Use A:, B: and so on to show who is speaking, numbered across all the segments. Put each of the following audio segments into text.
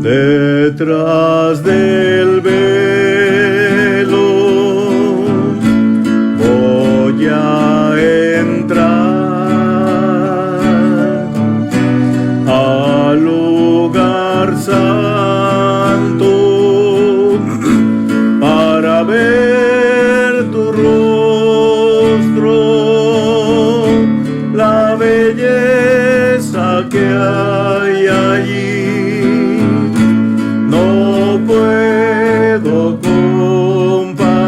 A: Detrás del velo voy a entrar al lugar santo para ver tu rostro, la belleza que hay allí. No puedo comparar.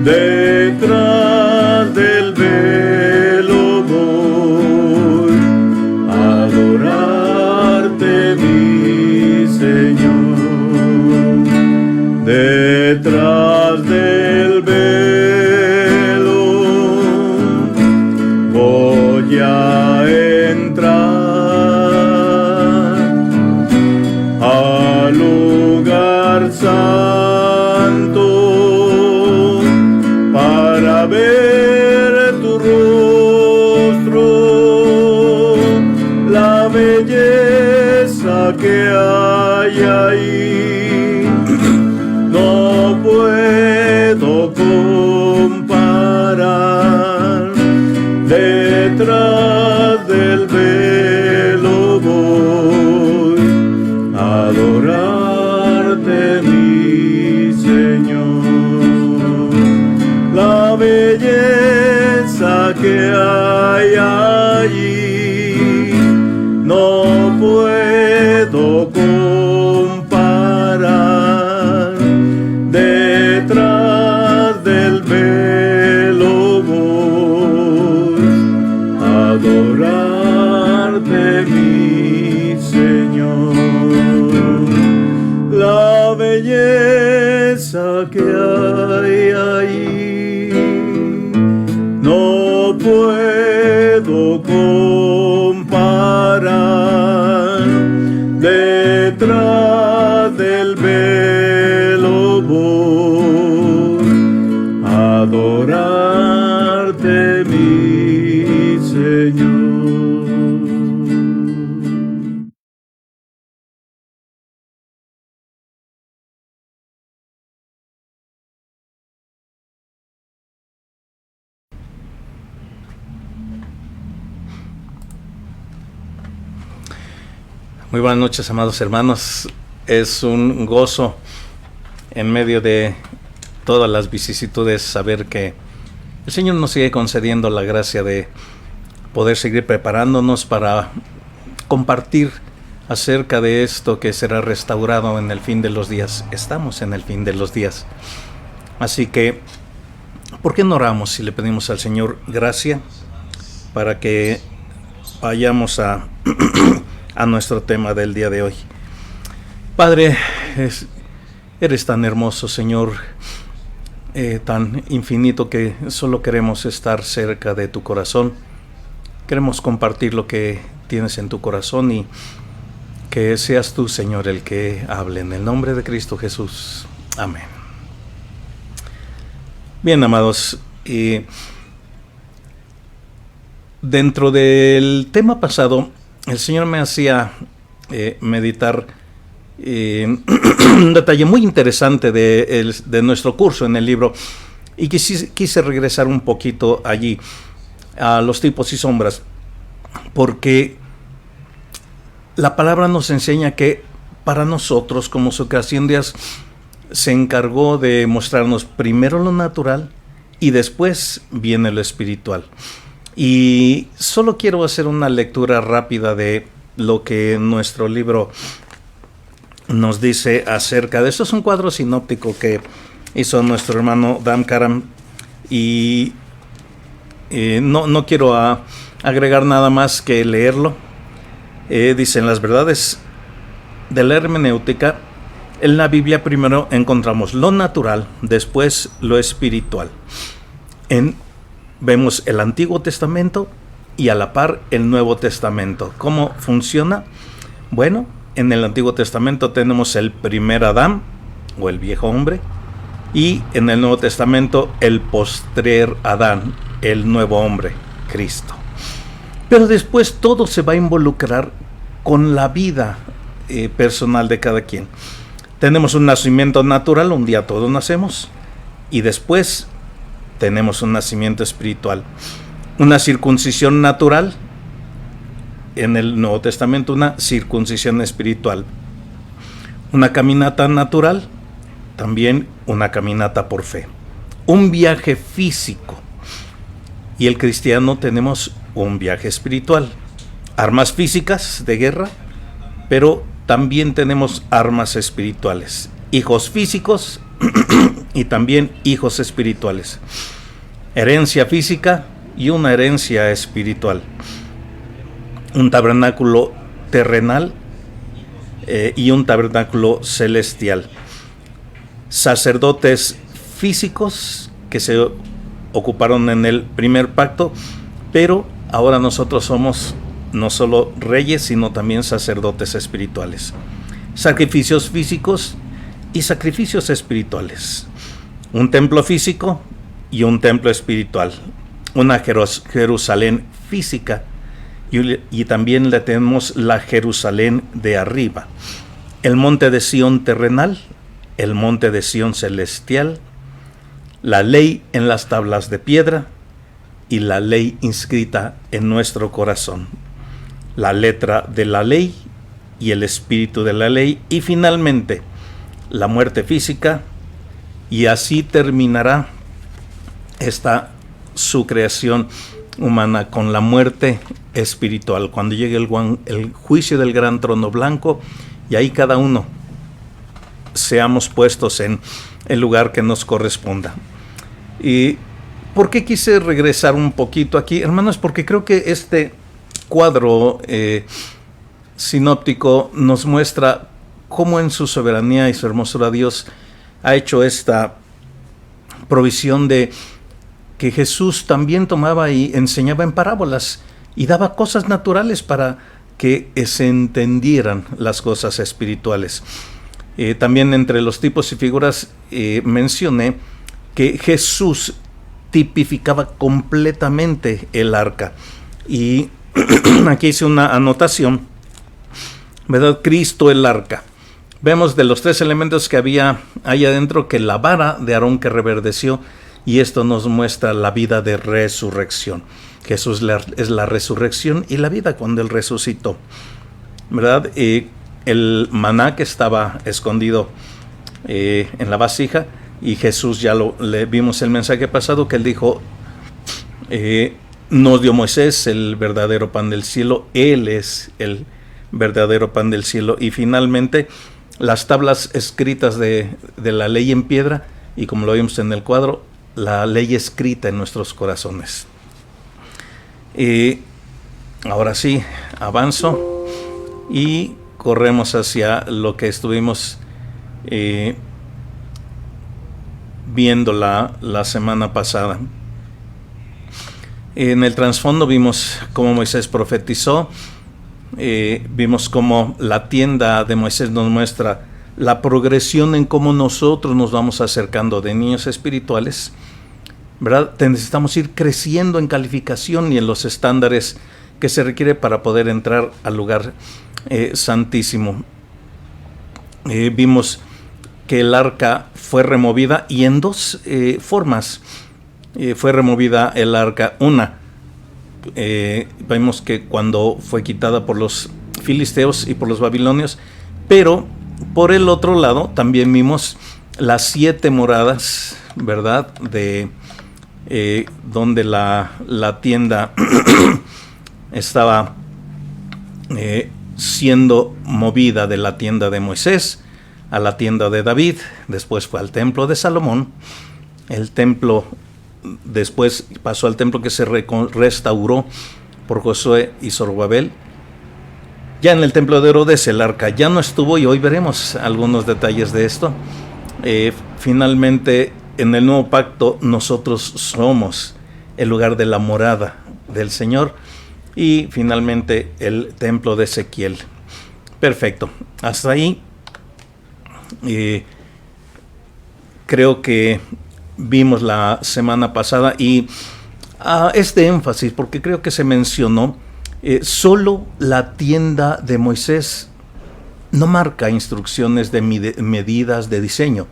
A: Detrás del velo voy a adorarte, mi Señor. Detrás del velo voy a entrar al lugar santo para ver tu rostro, la belleza que hay ahí. No puedo comparar. Detrás del velo voy a adorarte, mi Señor. La belleza que hay allí no puedo comparar. Detrás del velo voy a adorarte, mi Señor. La belleza que hay ahí no puedo comparar. Detrás del velo voy a adorarte, mi Señor.
B: Muy buenas noches, amados hermanos. Es un gozo en medio de todas las vicisitudes saber que el Señor nos sigue concediendo la gracia de poder seguir preparándonos para compartir acerca de esto que será restaurado en el fin de los días. Estamos en el fin de los días. Así que, ¿por qué no oramos y le pedimos al Señor gracia para que vayamos a nuestro tema del día de hoy? Padre, eres tan hermoso, Señor, tan infinito, que solo queremos estar cerca de tu corazón. Queremos compartir lo que tienes en tu corazón y que seas tú, Señor, el que hable. En el nombre de Cristo Jesús. Amén. Bien, amados, y dentro del tema pasado, el Señor me hacía meditar un detalle muy interesante de nuestro curso en el libro, y quise regresar un poquito allí a los tipos y sombras, porque la palabra nos enseña que para nosotros, como su creación, Dios se encargó de mostrarnos primero lo natural y después viene lo espiritual. Y solo quiero hacer una lectura rápida de lo que nuestro libro nos dice acerca de esto. Es un cuadro sinóptico que hizo nuestro hermano Dan Karam, y no quiero agregar nada más que leerlo. Dicen las verdades de la hermenéutica. En la Biblia primero encontramos lo natural, después lo espiritual. Vemos el Antiguo Testamento y a la par el Nuevo Testamento. ¿Cómo funciona? Bueno, en el Antiguo Testamento tenemos el primer Adán, o el viejo hombre, y en el Nuevo Testamento el postrer Adán, el nuevo hombre, Cristo. Pero después todo se va a involucrar con la vida personal de cada quien. Tenemos un nacimiento natural, un día todos nacemos, y después tenemos un nacimiento espiritual. Una circuncisión natural, en el Nuevo Testamento una circuncisión espiritual. Una caminata natural, también una caminata por fe. Un viaje físico. Y el cristiano tenemos un viaje espiritual. Armas físicas de guerra, pero también tenemos armas espirituales. Hijos físicos y también hijos espirituales. Herencia física y una herencia espiritual. Un tabernáculo terrenal y un tabernáculo celestial. Sacerdotes físicos que se ocuparon en el primer pacto, pero ahora nosotros somos no solo reyes, sino también sacerdotes espirituales. Sacrificios físicos y sacrificios espirituales. Un templo físico y un templo espiritual. Una Jerusalén física y también le tenemos la Jerusalén de arriba. El monte de Sión terrenal, el monte de Sión celestial, la ley en las tablas de piedra y la ley inscrita en nuestro corazón. La letra de la ley y el espíritu de la ley, y finalmente la muerte física, y así terminará su creación humana con la muerte espiritual, cuando llegue el juicio del gran trono blanco, y ahí cada uno seamos puestos en el lugar que nos corresponda. ¿Y por qué quise regresar un poquito aquí, hermanos? Porque creo que este cuadro sinóptico nos muestra cómo en su soberanía y su hermosura Dios ha hecho esta provisión de que Jesús también tomaba y enseñaba en parábolas y daba cosas naturales para que se entendieran las cosas espirituales. También entre los tipos y figuras mencioné que Jesús tipificaba completamente el arca. Y aquí hice una anotación, ¿verdad? Cristo el arca. Vemos de los tres elementos que había ahí adentro que la vara de Aarón que reverdeció, y esto nos muestra la vida de resurrección. Jesús es la resurrección y la vida cuando Él resucitó, ¿verdad? El maná que estaba escondido en la vasija, y Jesús ya le vimos el mensaje pasado que Él dijo, nos dio Moisés el verdadero pan del cielo, Él es el verdadero pan del cielo. Y finalmente las tablas escritas de la ley en piedra, y como lo vimos en el cuadro, la ley escrita en nuestros corazones. Ahora sí, avanzo y corremos hacia lo que estuvimos viendo la semana pasada. En el trasfondo vimos cómo Moisés profetizó, vimos cómo la tienda de Moisés nos muestra la progresión en cómo nosotros nos vamos acercando de niños espirituales, ¿verdad? Necesitamos ir creciendo en calificación y en los estándares que se requiere para poder entrar al lugar santísimo. Vimos que el arca fue removida, y en dos formas fue removida el arca. Una, vemos que cuando fue quitada por los filisteos y por los babilonios, pero por el otro lado también vimos las 7 moradas, ¿verdad? Donde la tienda estaba siendo movida de la tienda de Moisés a la tienda de David, después fue al templo de Salomón, el templo después pasó al templo que se restauró por Josué y Zorobabel. Ya en el templo de Herodes el arca ya no estuvo, y hoy veremos algunos detalles de esto. Finalmente, en el nuevo pacto nosotros somos el lugar de la morada del Señor, y finalmente el templo de Ezequiel. Perfecto, hasta ahí creo que vimos la semana pasada, y este énfasis, porque creo que se mencionó, solo la tienda de Moisés no marca instrucciones de medidas de diseño.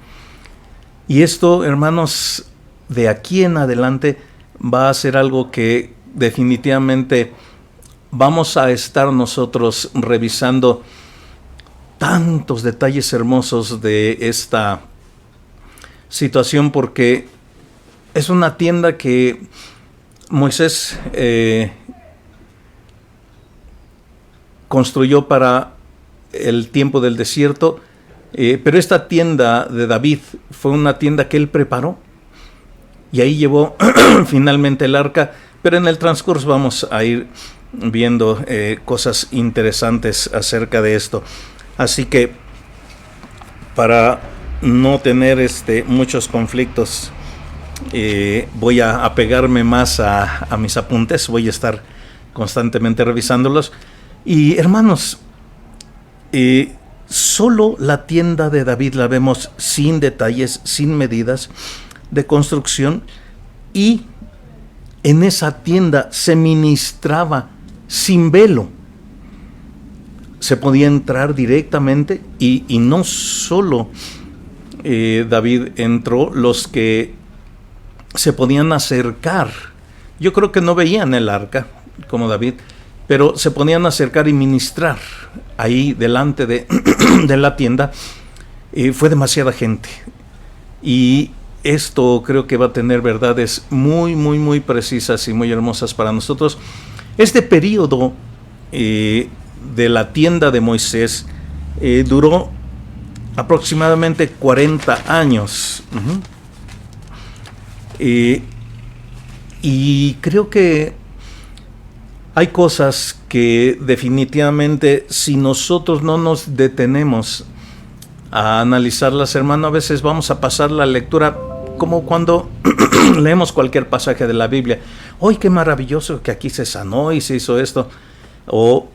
B: Y esto, hermanos, de aquí en adelante va a ser algo que definitivamente vamos a estar nosotros revisando tantos detalles hermosos de esta situación, porque es una tienda que Moisés construyó para el tiempo del desierto, pero esta tienda de David fue una tienda que él preparó, y ahí llevó finalmente el arca. Pero en el transcurso vamos a ir viendo cosas interesantes acerca de esto. Así que, para no tener muchos conflictos, voy a apegarme más a mis apuntes. Voy a estar constantemente revisándolos. Y hermanos, solo la tienda de David la vemos sin detalles, sin medidas de construcción, y en esa tienda se ministraba sin velo. Se podía entrar directamente, y no solo David entró, los que se podían acercar, yo creo que no veían el arca como David, pero se podían acercar y ministrar ahí delante de la tienda. Fue demasiada gente, y esto creo que va a tener verdades muy, muy, muy precisas y muy hermosas para nosotros. Este periodo de la tienda de Moisés duró aproximadamente 40 años. Y creo que hay cosas que definitivamente, si nosotros no nos detenemos a analizarlas, hermano, a veces vamos a pasar la lectura como cuando leemos cualquier pasaje de la Biblia. ¡Ay, qué maravilloso que aquí se sanó y se hizo esto! O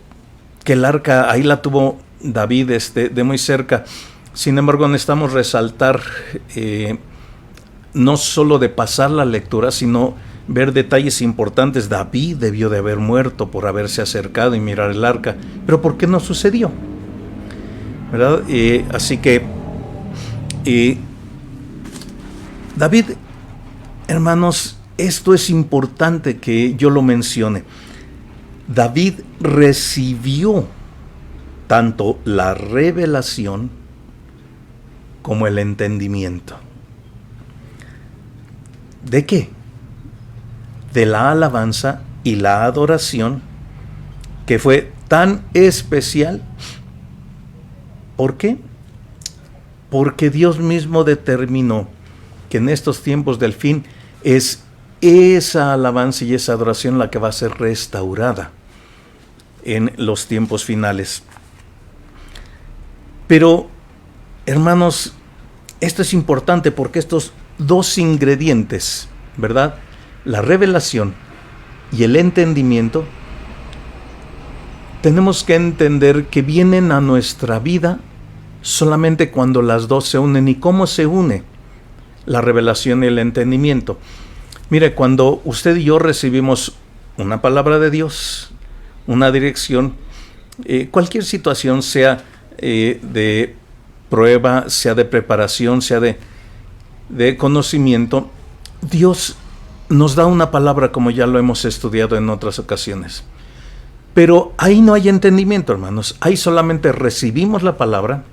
B: que el arca ahí la tuvo David de muy cerca. Sin embargo, necesitamos resaltar no solo de pasar la lectura, sino ver detalles importantes. David debió de haber muerto por haberse acercado y mirar el arca. ¿Pero por qué no sucedió? ¿Verdad? Así que David, hermanos, esto es importante que yo lo mencione. David recibió tanto la revelación como el entendimiento. ¿De qué? De la alabanza y la adoración, que fue tan especial. ¿Por qué? Porque Dios mismo determinó que en estos tiempos del fin es esa alabanza y esa adoración la que va a ser restaurada en los tiempos finales. Pero, hermanos, esto es importante porque estos dos ingredientes, ¿verdad? La revelación y el entendimiento, tenemos que entender que vienen a nuestra vida solamente cuando las dos se unen. ¿Y cómo se une la revelación y el entendimiento? Mire, cuando usted y yo recibimos una palabra de Dios, una dirección, cualquier situación, sea de prueba, sea de preparación, sea de conocimiento, Dios nos da una palabra, como ya lo hemos estudiado en otras ocasiones. Pero ahí no hay entendimiento, hermanos. Ahí solamente recibimos la palabra,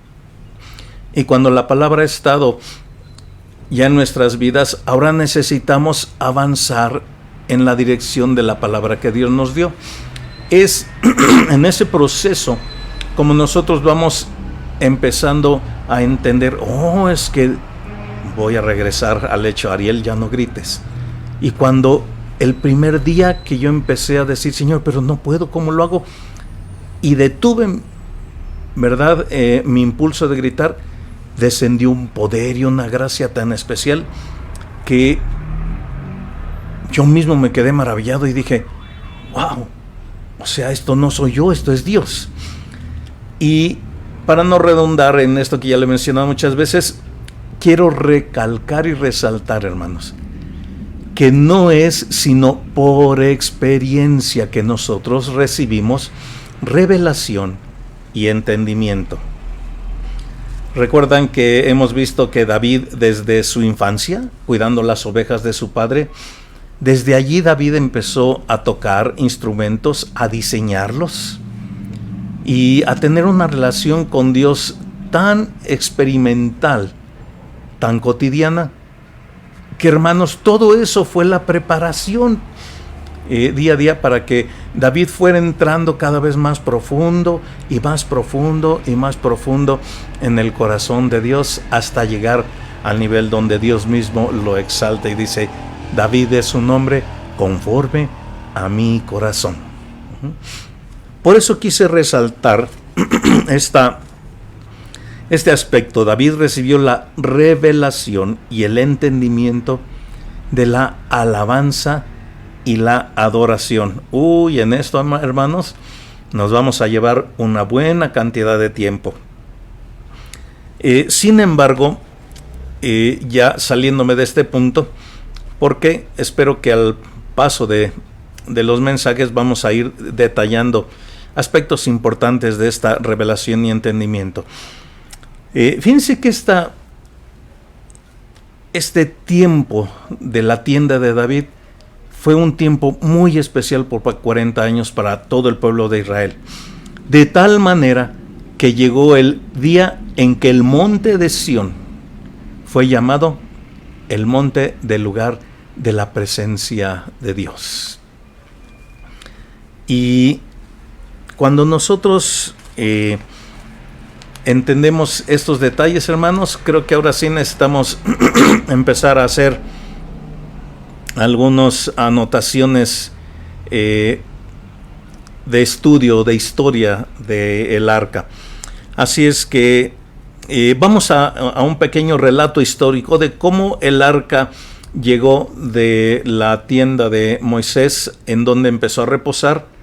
B: y cuando la palabra ha estado ya en nuestras vidas, ahora necesitamos avanzar en la dirección de la palabra que Dios nos dio. Es en ese proceso como nosotros vamos empezando a entender, es que voy a regresar al hecho, Ariel, ya no grites. Y cuando el primer día que yo empecé a decir, Señor, pero no puedo, ¿cómo lo hago? Y detuve, ¿verdad?, mi impulso de gritar, descendió un poder y una gracia tan especial que yo mismo me quedé maravillado y dije, wow, o sea, esto no soy yo, esto es Dios. Y para no redundar en esto que ya le he mencionado muchas veces, quiero recalcar y resaltar, hermanos, que no es sino por experiencia que nosotros recibimos revelación y entendimiento. Recuerdan que hemos visto que David, desde su infancia, cuidando las ovejas de su padre, desde allí David empezó a tocar instrumentos, a diseñarlos y a tener una relación con Dios tan experimental, tan cotidiana, que, hermanos, todo eso fue la preparación día a día para que David fuera entrando cada vez más profundo y más profundo y más profundo en el corazón de Dios, hasta llegar al nivel donde Dios mismo lo exalta y dice: David es un hombre conforme a mi corazón. Por eso quise resaltar este aspecto. David recibió la revelación y el entendimiento de la alabanza y la adoración. En esto, hermanos, nos vamos a llevar una buena cantidad de tiempo. Sin embargo, ya saliéndome de este punto, porque espero que al paso de los mensajes vamos a ir detallando aspectos importantes de esta revelación y entendimiento. Fíjense que este tiempo de la tienda de David fue un tiempo muy especial por 40 años para todo el pueblo de Israel. De tal manera que llegó el día en que el monte de Sión fue llamado el monte del lugar de la presencia de Dios. Y cuando nosotros entendemos estos detalles, hermanos, creo que ahora sí necesitamos empezar a hacer algunas anotaciones de estudio, de historia del arca. Así es que vamos a un pequeño relato histórico de cómo el arca llegó de la tienda de Moisés, en donde empezó a reposar,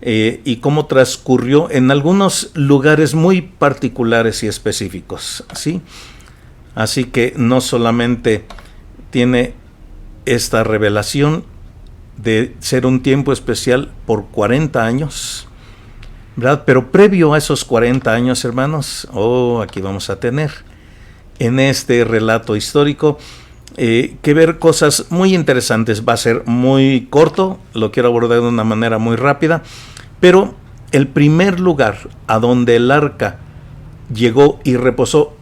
B: y cómo transcurrió en algunos lugares muy particulares y específicos, ¿sí? Así que no solamente tiene esta revelación de ser un tiempo especial por 40 años, ¿verdad? Pero previo a esos 40 años, hermanos, aquí vamos a tener en este relato histórico que ver cosas muy interesantes. Va a ser muy corto, lo quiero abordar de una manera muy rápida, pero el primer lugar a donde el arca llegó y reposó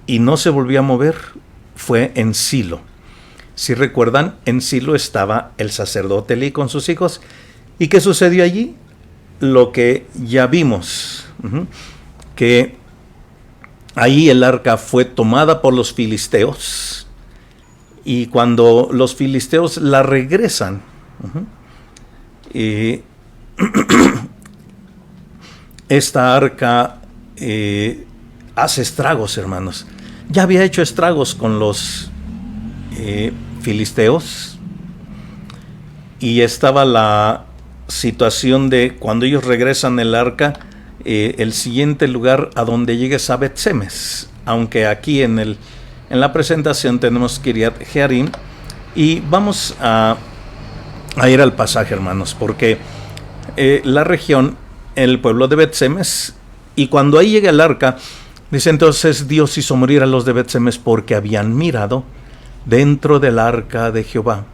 B: y no se volvió a mover fue en Silo. Si recuerdan, en Silo estaba el sacerdote Elí con sus hijos. ¿Y qué sucedió allí? Lo que ya vimos, que ahí el arca fue tomada por los filisteos, y cuando los filisteos la regresan, esta arca hace estragos, hermanos. Ya había hecho estragos con los filisteos, y estaba la situación de cuando ellos regresan el arca, el siguiente lugar a donde llega es a Bet-Semes, aunque aquí en la presentación tenemos Kiriat Jearim, y vamos a ir al pasaje, hermanos, porque la región, el pueblo de Bet-Semes, y cuando ahí llega el arca, dice: entonces Dios hizo morir a los de Bet-Semes porque habían mirado dentro del arca de Jehová.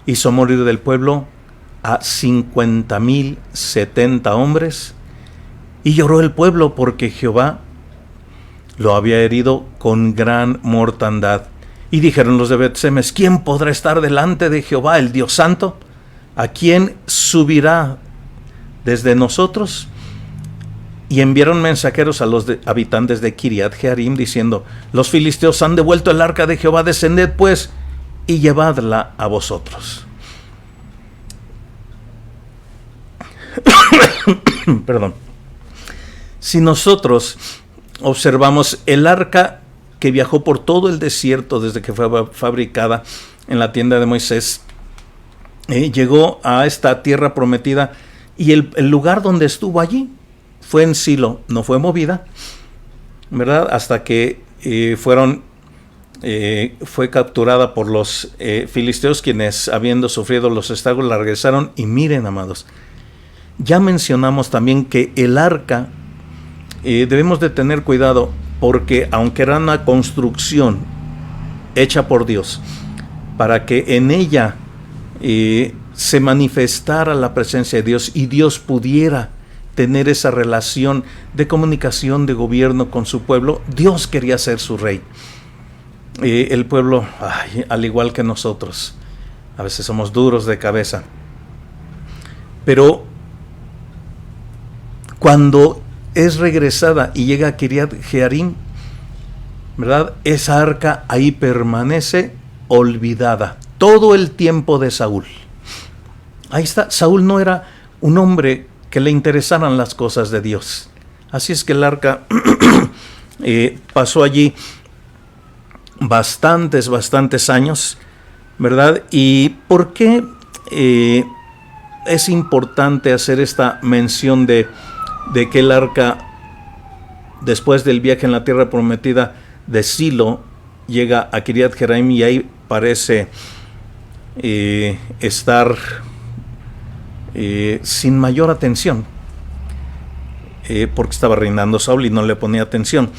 B: Hizo morir del pueblo a 50,070 hombres, y lloró el pueblo porque Jehová lo había herido con gran mortandad. Y dijeron los de Bet-Semes: ¿quién podrá estar delante de Jehová, el Dios Santo? ¿A quién subirá desde nosotros? Y enviaron mensajeros a los habitantes de Kiriat Jearim, diciendo: los filisteos han devuelto el arca de Jehová, descended pues y llevadla a vosotros. Perdón. Si nosotros observamos el arca que viajó por todo el desierto desde que fue fabricada en la tienda de Moisés, llegó a esta tierra prometida, y el lugar donde estuvo allí fue en Silo, no fue movida, ¿verdad? Hasta que fueron fue capturada por los filisteos, quienes, habiendo sufrido los estragos, la regresaron. Y miren, amados, ya mencionamos también que el arca, debemos de tener cuidado, porque aunque era una construcción hecha por Dios, para que en ella se manifestara la presencia de Dios y Dios pudiera tener esa relación de comunicación, de gobierno con su pueblo, Dios quería ser su rey. El pueblo, al igual que nosotros, a veces somos duros de cabeza, pero cuando es regresada y llega a Kiriat Jearim, ¿verdad?, esa arca ahí permanece olvidada todo el tiempo de Saúl. Ahí está. Saúl no era un hombre que le interesaran las cosas de Dios. Así es que el arca pasó allí bastantes años, ¿verdad? ¿Y por qué es importante hacer esta mención de que el arca, después del viaje en la tierra prometida de Silo, llega a Kiriat Jearim y ahí parece estar sin mayor atención, porque estaba reinando Saúl y no le ponía atención?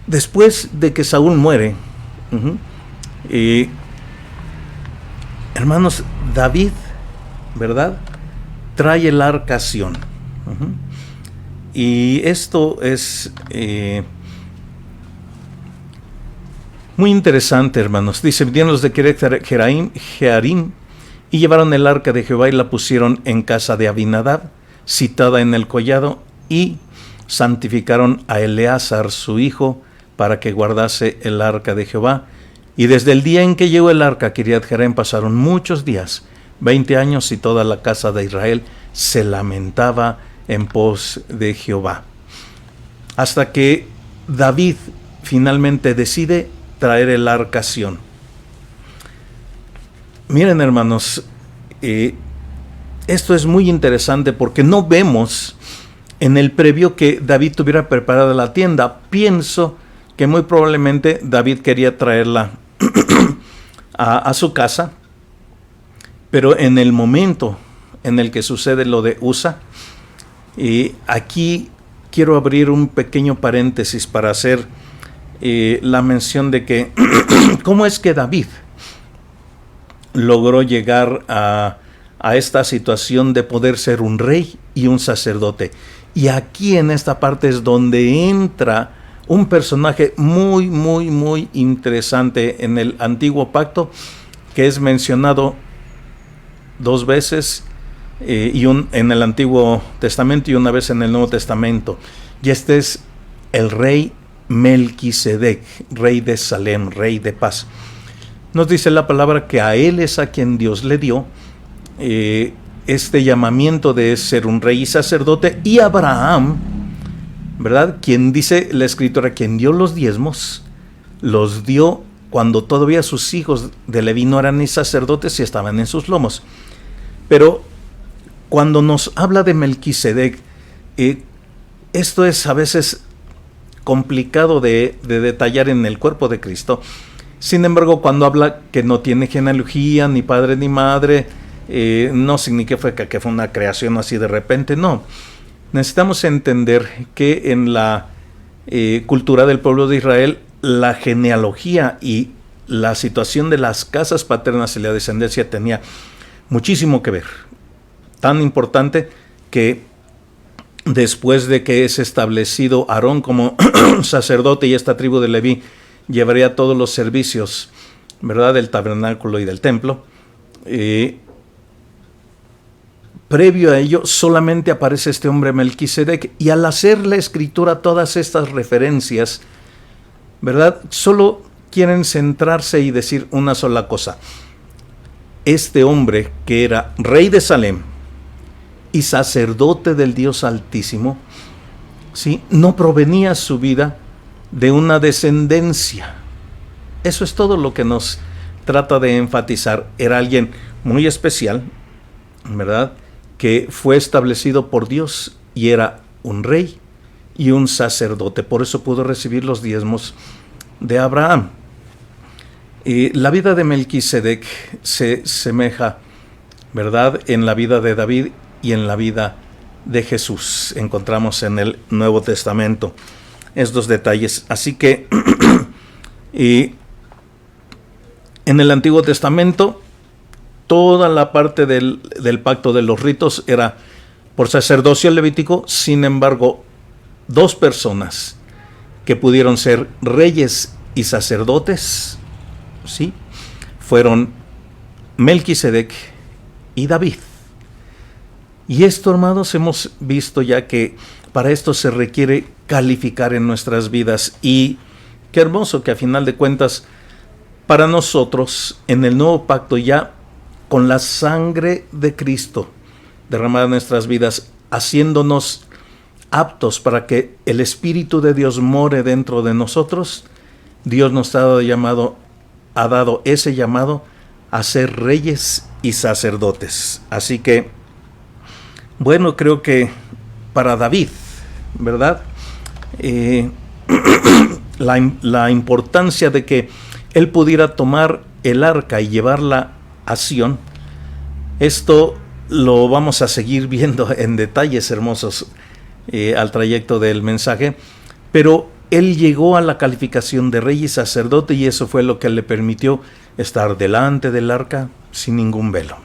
B: Después de que Saúl muere, hermanos, David, ¿verdad?, trae el arca a Sión. Y esto es muy interesante, hermanos. Dice: vinieron los de Kiriat Jearim y llevaron el arca de Jehová y la pusieron en casa de Abinadab, citada en el collado, y santificaron a Eleazar su hijo para que guardase el arca de Jehová. Y desde el día en que llegó el arca a Kiriat Jearim pasaron muchos días, 20 años, y toda la casa de Israel se lamentaba en pos de Jehová. Hasta que David finalmente decide traer el arca a Sión. Miren, hermanos, esto es muy interesante porque no vemos en el previo que David tuviera preparada la tienda. Pienso que muy probablemente David quería traerla a su casa, pero en el momento en el que sucede lo de Usa, aquí quiero abrir un pequeño paréntesis para hacer la mención de que cómo es que David logró llegar a esta situación de poder ser un rey y un sacerdote. Y aquí en esta parte es donde entra un personaje muy interesante en el Antiguo Pacto, que es mencionado 2 veces, en el Antiguo Testamento y una vez en el Nuevo Testamento. Y este es el rey Melquisedec, rey de Salem, rey de paz. Nos dice la palabra que a él es a quien Dios le dio este llamamiento de ser un rey y sacerdote, y Abraham, ¿verdad?, quien dice la escritura, quien dio los diezmos, los dio cuando todavía sus hijos de Leví no eran ni sacerdotes y estaban en sus lomos. Pero cuando nos habla de Melquisedec, esto es a veces complicado de detallar en el cuerpo de Cristo. Sin embargo, cuando habla que no tiene genealogía, ni padre ni madre, no significa que fue una creación así de repente, no. Necesitamos entender que en la cultura del pueblo de Israel, la genealogía y la situación de las casas paternas y la descendencia tenía muchísimo que ver. Tan importante que después de que es establecido Aarón como sacerdote y esta tribu de Leví llevaría todos los servicios, ¿verdad?, del tabernáculo y del templo, previo a ello solamente aparece este hombre Melquisedec, y al hacer la escritura todas estas referencias, ¿verdad?, solo quieren centrarse y decir una sola cosa: este hombre que era rey de Salem y sacerdote del Dios Altísimo, ¿sí?, no provenía su vida de una descendencia. Eso es todo lo que nos trata de enfatizar. Era alguien muy especial, ¿verdad?, que fue establecido por Dios y era un rey y un sacerdote. Por eso pudo recibir los diezmos de Abraham. La vida de Melquisedec se semeja, ¿verdad?, en la vida de David y en la vida de Jesús. Encontramos en el Nuevo Testamento estos detalles. Así que en el Antiguo Testamento toda la parte del pacto de los ritos era por sacerdocio levítico. Sin embargo, dos personas que pudieron ser reyes y sacerdotes, ¿sí?, fueron Melquisedec y David. Y esto, hermanos, hemos visto ya que para esto se requiere calificar en nuestras vidas. Y qué hermoso que a final de cuentas, para nosotros, en el nuevo pacto, ya con la sangre de Cristo derramada en nuestras vidas, haciéndonos aptos para que el Espíritu de Dios more dentro de nosotros, Dios nos ha dado ese llamado a ser reyes y sacerdotes. Así que, bueno, creo que para David, ¿verdad?, la importancia de que él pudiera tomar el arca y llevarla a Sión, esto lo vamos a seguir viendo en detalles hermosos al trayecto del mensaje, pero él llegó a la calificación de rey y sacerdote, y eso fue lo que le permitió estar delante del arca sin ningún velo.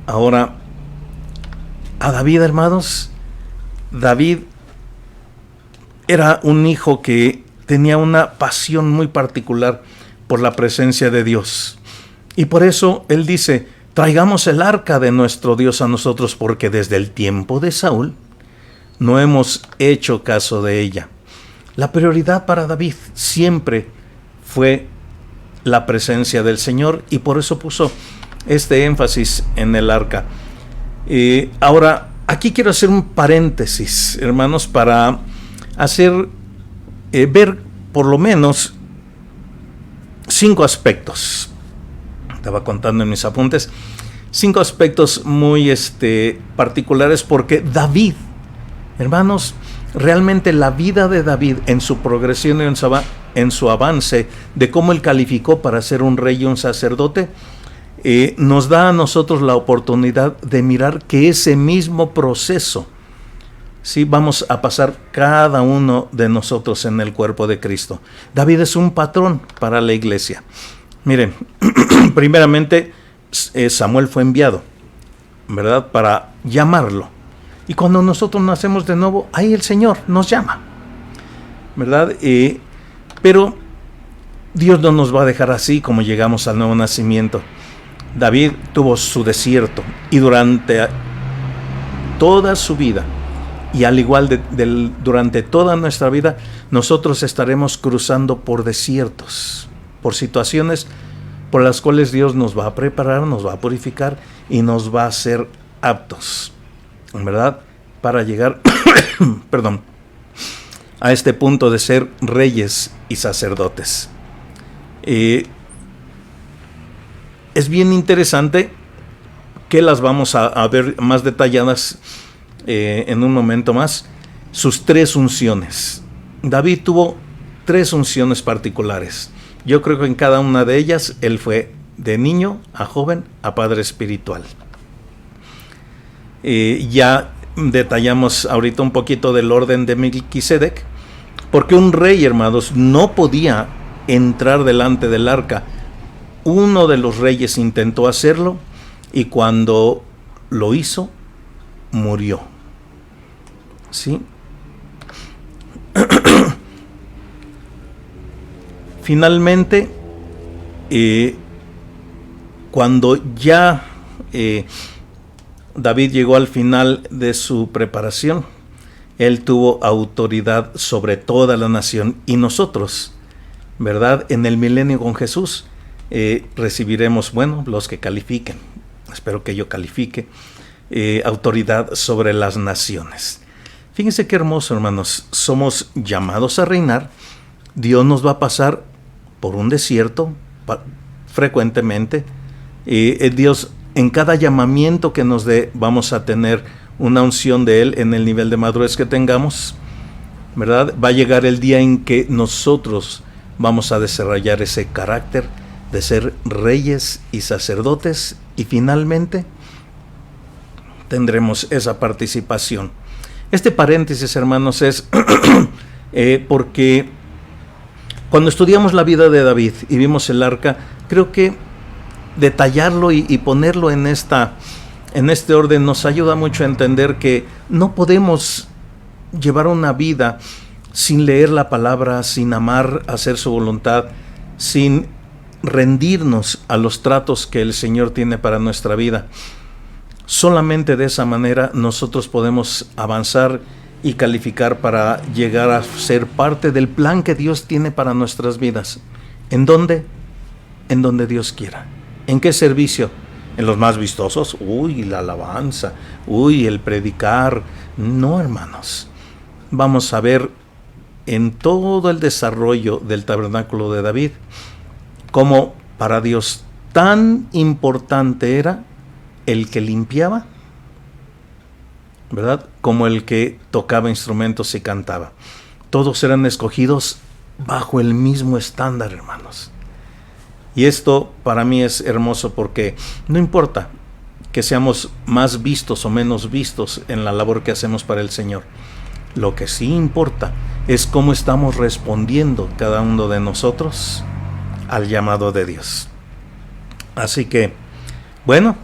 B: Ahora, a David, hermanos, David era un hijo que tenía una pasión muy particular por la presencia de Dios. Y por eso él dice: traigamos el arca de nuestro Dios a nosotros, porque desde el tiempo de Saúl no hemos hecho caso de ella. La prioridad para David siempre fue la presencia del Señor, y por eso puso este énfasis en el arca. Ahora, aquí quiero hacer un paréntesis, hermanos, para hacer ver por lo menos 5 aspectos. Estaba contando en mis apuntes 5 aspectos muy particulares, porque David, hermanos, realmente la vida de David en su progresión y en su avance de cómo él calificó para ser un rey y un sacerdote, nos da a nosotros la oportunidad de mirar que ese mismo proceso, sí, vamos a pasar cada uno de nosotros en el cuerpo de Cristo. David es un patrón para la iglesia. Miren, primeramente Samuel fue enviado, ¿verdad?, para llamarlo. Y cuando nosotros nacemos de nuevo, ahí el Señor nos llama, ¿verdad? Pero Dios no nos va a dejar así como llegamos al nuevo nacimiento. David tuvo su desierto, y durante toda su vida, y al igual durante toda nuestra vida, nosotros estaremos cruzando por desiertos, por situaciones por las cuales Dios nos va a preparar, nos va a purificar y nos va a hacer aptos, ¿verdad?, para llegar perdón, a este punto de ser reyes y sacerdotes. Es bien interesante, que las vamos a ver más detalladas en un momento más, sus 3 unciones. David tuvo 3 unciones particulares. Yo creo que en cada una de ellas él fue de niño a joven a padre espiritual. Ya detallamos ahorita un poquito del orden de Melquisedec, porque un rey, hermanos, no podía entrar delante del arca. Uno de los reyes intentó hacerlo, y cuando lo hizo, murió. ¿Sí? Finalmente, cuando ya David llegó al final de su preparación, él tuvo autoridad sobre toda la nación, y nosotros, ¿verdad?, en el milenio con Jesús recibiremos, bueno, los que califiquen, espero que yo califique, autoridad sobre las naciones. Fíjense qué hermoso, hermanos, somos llamados a reinar. Dios nos va a pasar por un desierto frecuentemente. Dios, en cada llamamiento que nos dé, vamos a tener una unción de Él en el nivel de madurez que tengamos. ¿verdad? Va a llegar el día en que nosotros vamos a desarrollar ese carácter de ser reyes y sacerdotes, y finalmente tendremos esa participación. Este paréntesis, hermanos, es porque cuando estudiamos la vida de David y vimos el arca, creo que detallarlo y ponerlo en este orden nos ayuda mucho a entender que no podemos llevar una vida sin leer la palabra, sin amar, hacer su voluntad, sin rendirnos a los tratos que el Señor tiene para nuestra vida. Solamente de esa manera nosotros podemos avanzar y calificar para llegar a ser parte del plan que Dios tiene para nuestras vidas. ¿En dónde? En donde Dios quiera. ¿En qué servicio? ¿En los más vistosos? Uy, la alabanza. Uy, el predicar. No, hermanos. Vamos a ver en todo el desarrollo del tabernáculo de David cómo para Dios tan importante era el que limpiaba, ¿verdad?, como el que tocaba instrumentos y cantaba. Todos eran escogidos bajo el mismo estándar, hermanos. Y esto para mí es hermoso, porque no importa que seamos más vistos o menos vistos en la labor que hacemos para el Señor. Lo que sí importa es cómo estamos respondiendo cada uno de nosotros al llamado de Dios. Así que, bueno,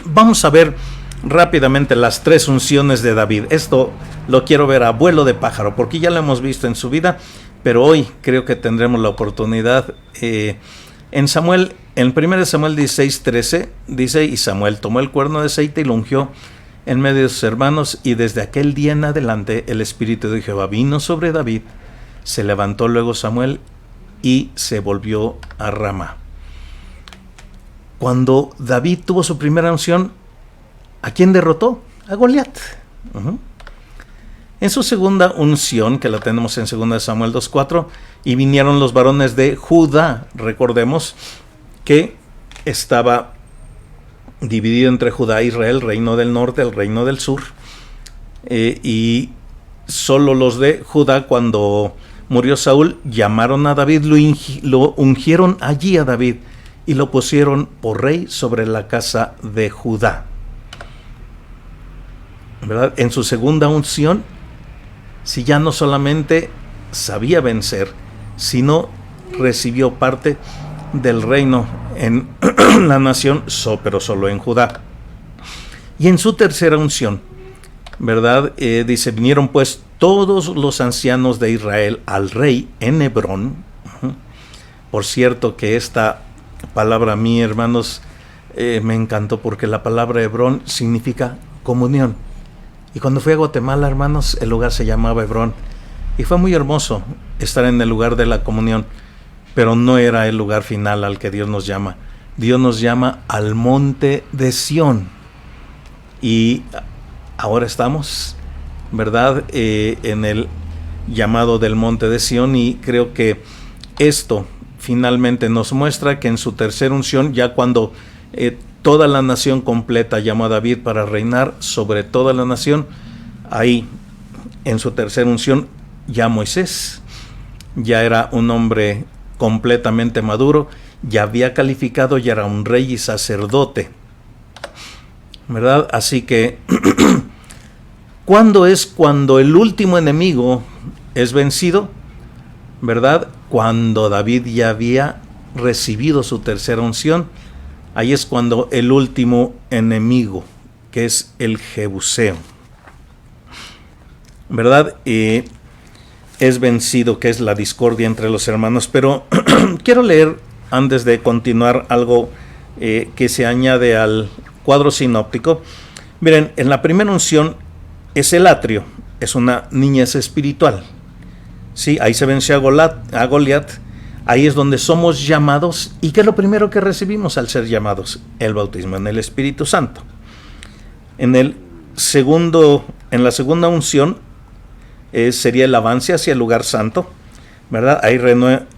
B: vamos a ver rápidamente las 3 unciones de David. Esto lo quiero ver a vuelo de pájaro, porque ya lo hemos visto en su vida, pero hoy creo que tendremos la oportunidad. En 1 Samuel 16:13 dice: y Samuel tomó el cuerno de aceite y lo ungió en medio de sus hermanos, y desde aquel día en adelante el Espíritu de Jehová vino sobre David. Se levantó luego Samuel y se volvió a Ramá. Cuando David tuvo su primera unción, ¿a quién derrotó? A Goliat. En su segunda unción, que la tenemos en 2 Samuel 2:4, y vinieron los varones de Judá. Recordemos que estaba dividido entre Judá e Israel, reino del norte, el reino del sur, y solo los de Judá, cuando murió Saúl, llamaron a David, lo ungieron allí a David y lo pusieron por rey sobre la casa de Judá, ¿verdad? En su segunda unción, si ya no solamente sabía vencer, sino recibió parte del reino en la nación, pero solo en Judá. Y en su tercera unción, ¿verdad? Dice: vinieron pues todos los ancianos de Israel al rey en Hebrón. Por cierto que esta palabra a mí, hermanos, me encantó, porque la palabra Hebrón significa comunión. Y cuando fui a Guatemala, hermanos, el lugar se llamaba Hebrón, y fue muy hermoso estar en el lugar de la comunión, pero no era el lugar final al que Dios nos llama. Dios nos llama al monte de Sión, y ahora estamos, ¿verdad?, en el llamado del monte de Sión, y creo que esto finalmente nos muestra que en su tercera unción, ya cuando toda la nación completa llamó a David para reinar sobre toda la nación, ahí en su tercera unción ya Moisés ya era un hombre completamente maduro, ya había calificado, ya era un rey y sacerdote, ¿verdad? Así que ¿cuándo es cuando el último enemigo es vencido? ¿Verdad? Cuando David ya había recibido su tercera unción. Ahí es cuando el último enemigo, que es el Jebuseo, ¿verdad?, es vencido, que es la discordia entre los hermanos. Pero quiero leer, antes de continuar, algo que se añade al cuadro sinóptico. Miren, en la primera unción es el atrio, es una niñez espiritual. Sí, ahí se venció a Goliat. Ahí es donde somos llamados. ¿Y qué es lo primero que recibimos al ser llamados? El bautismo en el Espíritu Santo. En la segunda unción sería el avance hacia el lugar santo, ¿verdad? Ahí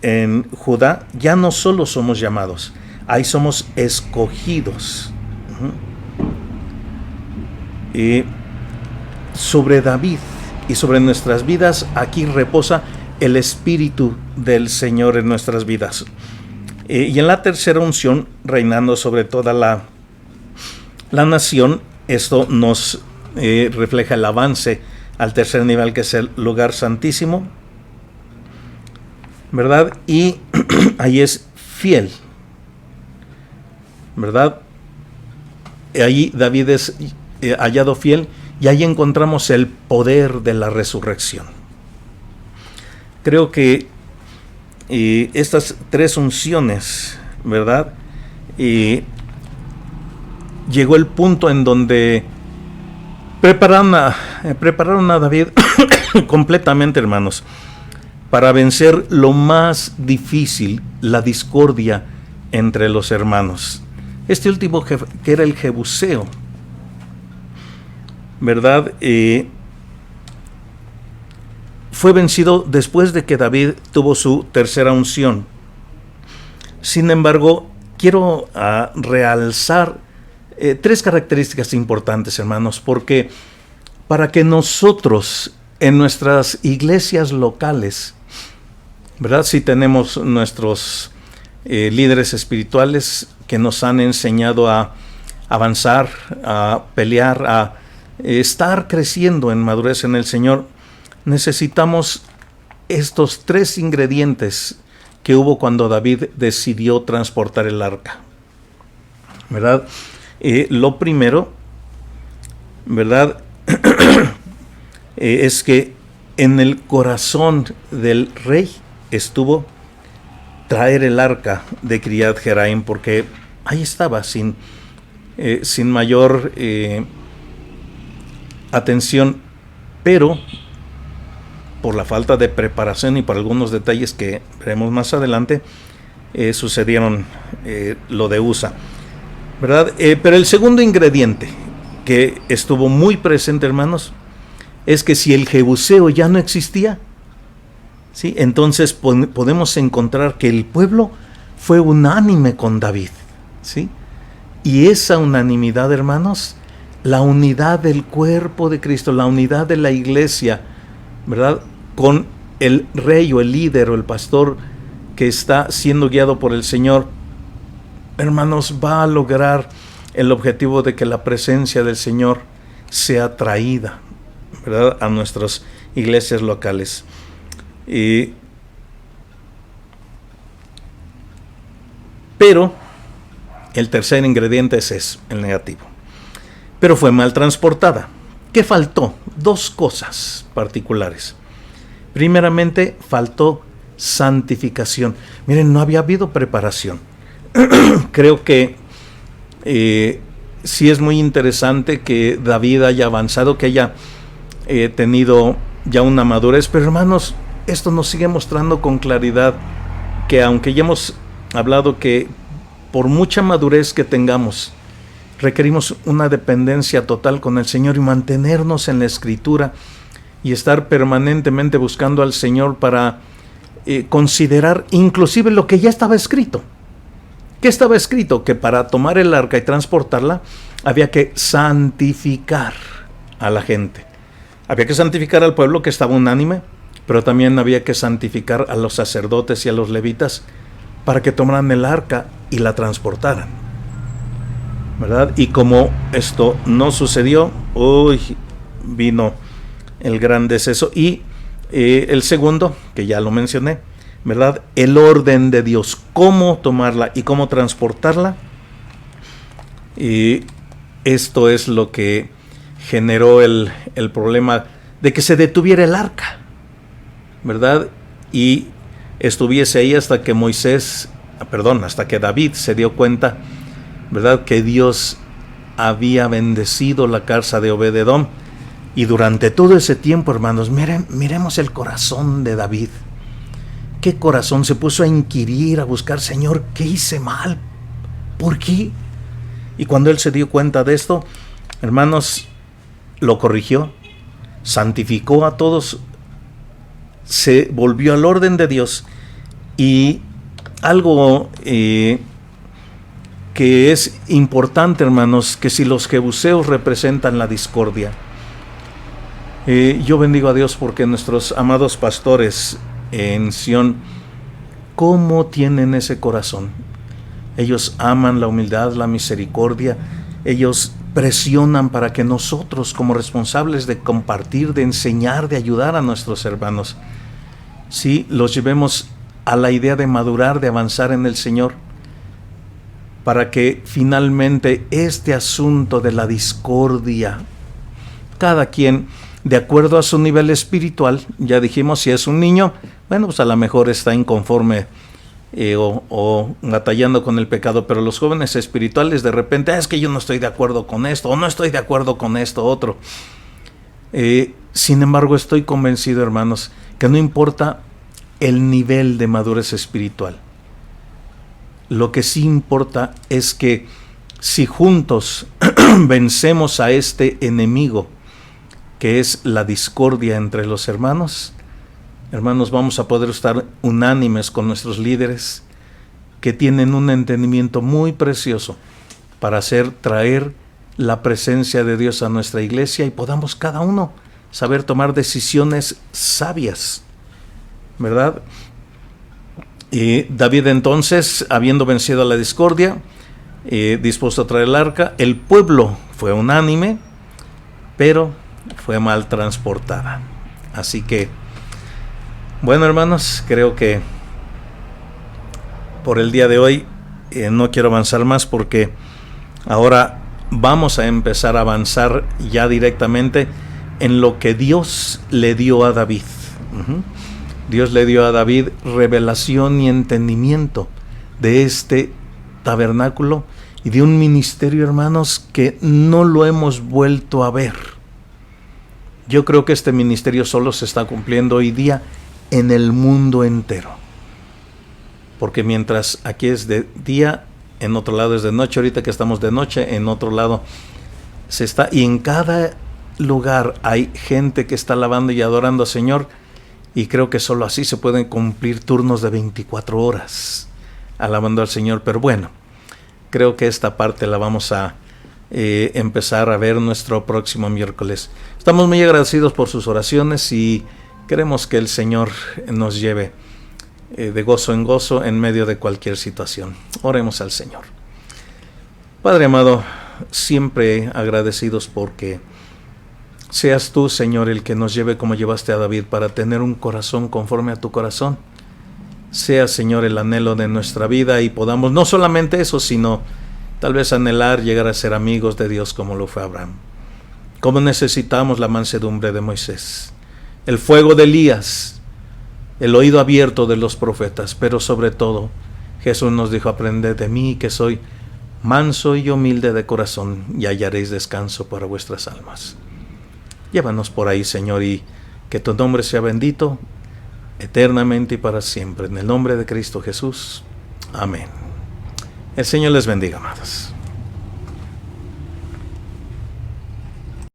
B: en Judá ya no solo somos llamados, ahí somos escogidos. Y sobre David, y sobre nuestras vidas, aquí reposa el Espíritu del Señor en nuestras vidas. Y en la tercera unción, reinando sobre toda la nación, esto nos refleja el avance al tercer nivel, que es el lugar santísimo, ¿verdad? Y ahí es fiel, ¿verdad? Ahí David es hallado fiel, y ahí encontramos el poder de la resurrección. Creo que estas tres unciones, ¿verdad? Llegó el punto en donde prepararon a David completamente, hermanos, para vencer lo más difícil, la discordia entre los hermanos. Este último que era el Jebuseo, ¿verdad? Fue vencido después de que David tuvo su tercera unción. Sin embargo, quiero realzar tres características importantes, hermanos, porque para que nosotros en nuestras iglesias locales, ¿verdad? Si tenemos nuestros líderes espirituales que nos han enseñado a avanzar, a pelear, a estar creciendo en madurez en el Señor, necesitamos estos tres ingredientes que hubo cuando David decidió transportar el arca, ¿verdad? Lo primero, ¿verdad? Es que en el corazón del rey estuvo traer el arca de Kiriat Jearim, porque ahí estaba sin mayor atención, pero por la falta de preparación y por algunos detalles que veremos más adelante, sucedieron lo de Usa, ¿verdad? Pero el segundo ingrediente que estuvo muy presente, hermanos, es que si el Jebuseo ya no existía, ¿sí? Entonces podemos encontrar que el pueblo fue unánime con David, ¿sí? Y esa unanimidad, hermanos, la unidad del cuerpo de Cristo, la unidad de la iglesia, ¿verdad? Con el rey o el líder o el pastor que está siendo guiado por el Señor, hermanos, va a lograr el objetivo de que la presencia del Señor sea traída, ¿verdad?, a nuestras iglesias locales. Pero el tercer ingrediente es el negativo. Pero fue mal transportada. ¿Qué faltó? Dos cosas particulares. Primeramente, faltó santificación. Miren, no había habido preparación. Creo que sí es muy interesante que David haya avanzado, que haya tenido ya una madurez, pero hermanos, esto nos sigue mostrando con claridad que aunque ya hemos hablado que por mucha madurez que tengamos, requerimos una dependencia total con el Señor y mantenernos en la Escritura y estar permanentemente buscando al Señor para considerar inclusive lo que ya estaba escrito. ¿Qué estaba escrito? Que para tomar el arca y transportarla había que santificar a la gente. Había que santificar al pueblo que estaba unánime, pero también había que santificar a los sacerdotes y a los levitas para que tomaran el arca y la transportaran, ¿verdad? Y como esto no sucedió, vino el gran deceso. Y el segundo, que ya lo mencioné, ¿verdad? El orden de Dios, cómo tomarla y cómo transportarla. Y esto es lo que generó el problema de que se detuviera el arca, ¿verdad? Y estuviese ahí hasta que hasta que David se dio cuenta, ¿verdad?, que Dios había bendecido la casa de Obed-Edom. Y durante todo ese tiempo, hermanos, miremos el corazón de David. ¿Qué corazón? Se puso a inquirir, a buscar, Señor, ¿qué hice mal? ¿Por qué? Y cuando él se dio cuenta de esto, hermanos, lo corrigió, santificó a todos, se volvió al orden de Dios. Y algo que es importante, hermanos, que si los jebuseos representan la discordia, Yo bendigo a Dios porque nuestros amados pastores en Sion, ¿cómo tienen ese corazón? Ellos aman la humildad, la misericordia. Ellos presionan para que nosotros, como responsables de compartir, de enseñar, de ayudar a nuestros hermanos, sí, los llevemos a la idea de madurar, de avanzar en el Señor, para que finalmente este asunto de la discordia, cada quien de acuerdo a su nivel espiritual, ya dijimos, si es un niño, bueno, pues a lo mejor está inconforme o batallando con el pecado, pero los jóvenes espirituales de repente, es que yo no estoy de acuerdo con esto, o no estoy de acuerdo con esto otro. Sin embargo, estoy convencido, hermanos, que no importa el nivel de madurez espiritual. Lo que sí importa es que si juntos vencemos a este enemigo, que es la discordia entre los hermanos, vamos a poder estar unánimes con nuestros líderes, que tienen un entendimiento muy precioso para traer la presencia de Dios a nuestra iglesia, y podamos cada uno saber tomar decisiones sabias, ¿verdad? Y David entonces, habiendo vencido a la discordia, dispuesto a traer el arca, el pueblo fue unánime, pero fue mal transportada. Así que, bueno, hermanos, creo que por el día de hoy no quiero avanzar más, porque ahora vamos a empezar a avanzar ya directamente en lo que Dios le dio a David. Dios le dio a David revelación y entendimiento de este tabernáculo y de un ministerio, hermanos, que no lo hemos vuelto a ver. Yo creo que este ministerio solo se está cumpliendo hoy día en el mundo entero. Porque mientras aquí es de día, en otro lado es de noche. Ahorita que estamos de noche, en otro lado se está. Y en cada lugar hay gente que está alabando y adorando al Señor. Y creo que solo así se pueden cumplir turnos de 24 horas alabando al Señor. Pero bueno, creo que esta parte la vamos a empezar a ver nuestro próximo miércoles. Estamos muy agradecidos por sus oraciones y queremos que el Señor nos lleve de gozo en gozo en medio de cualquier situación. Oremos al Señor. Padre amado, siempre agradecidos porque seas tú, Señor, el que nos lleve como llevaste a David, para tener un corazón conforme a tu corazón. Sea, Señor, el anhelo de nuestra vida, y podamos no solamente eso, sino tal vez anhelar llegar a ser amigos de Dios como lo fue Abraham. Como necesitamos la mansedumbre de Moisés, el fuego de Elías, el oído abierto de los profetas, pero sobre todo Jesús nos dijo: aprended de mí, que soy manso y humilde de corazón, y hallaréis descanso para vuestras almas. Llévanos por ahí, Señor, y que tu nombre sea bendito eternamente y para siempre. En el nombre de Cristo Jesús. Amén. El Señor les bendiga, amados.